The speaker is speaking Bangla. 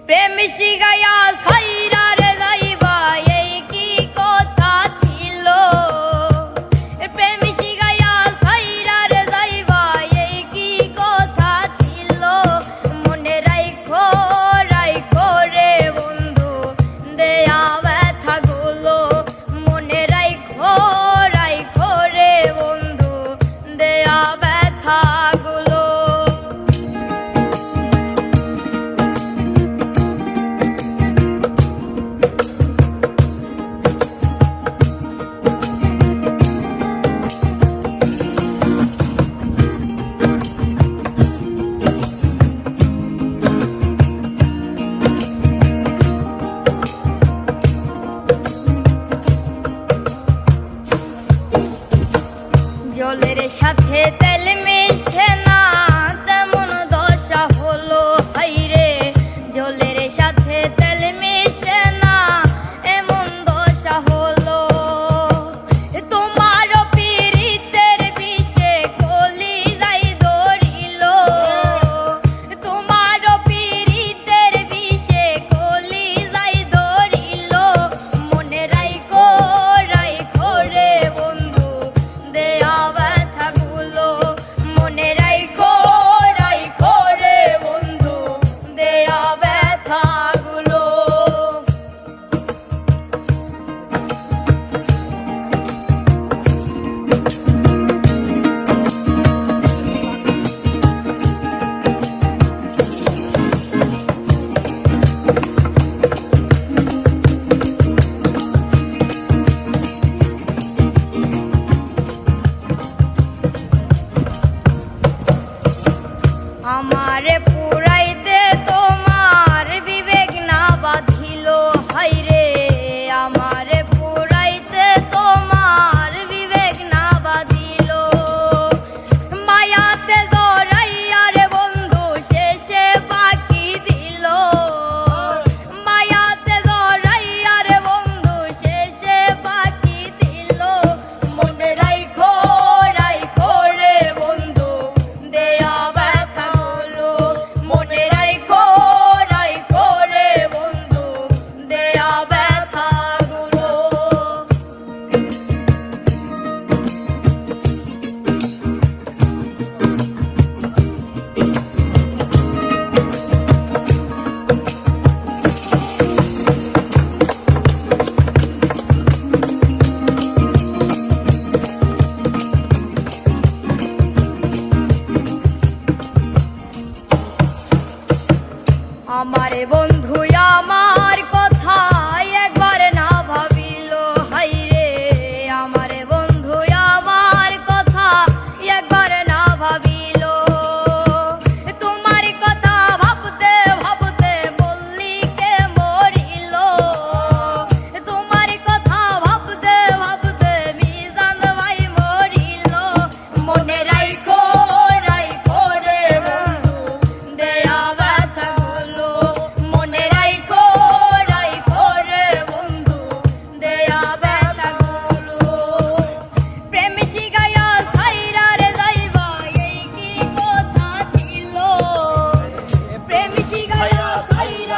প্রেম শিখাইয়া সাইরার যাইবা এই কি কথা ছিল। প্রেম শিখাইয়া সাইরার যাইবা এই কি কথা ছিল। মনে রাইখো রাইখো রে বন্ধু দেয়া ব্যথা গুলো। মনে রাইখো রাইখো রে বন্ধু দেয়া ব্যথা গুলো। জলের সাথে তেল মিশে না তেমন দশা হলো হাইরে। জলের সাথে তেল মিশে না এমন দশা হলো। তোমার পীড়িতের বিষে কলি যাই ধরিল। তোমার পীড়িতের বিষে কলি যাই ধরিল। মনে রাইখো রাইখো রে বন্ধু দেয়া ব্যথা গুলো। মনে রাইখো রাইখো রে বন্ধু দেয়া ব্যথা গুলো। আমারে পুরাইতে তোমার বিবেক না বাঁধিল হাইরে। আমারে পুরাইতে তোমার বিবেক না বাঁধিল। মায়াতে জড়াইয়া রে বন্ধু শেষে বাকি দিল। মায়াতে জড়াইয়া রে বন্ধু শেষে বাকি দিল। মনে রাইখো রাইখো রে বন্ধু দেয়া ব্যথা গুলো। মনে রাইখো রাইখো রে বন্ধু দেয়া ব্যথা গুলো। আমারে বন্ধু আমার কথা একবার না ভাবিল হাইরে। আমারে বন্ধু আমার কথা একবার না ভাবিল। তোমার কথা ভাবতে ভাবতে মল্লিকে মরিল। তোমার কথা ভাবতে ভাবতে মিজান ভাই মরিল। মনে রাইখো রাইখো রে বন্ধু দেয়া ব্যথা গুলো। মনে রাইখো রাইখো রে বন্ধু দেয়া ব্যথা গুলো। প্রেম শিখাইয়া সাইরার যাইবা এই কি কথা ছিল। প্রেম শিখাইয়া সাইরা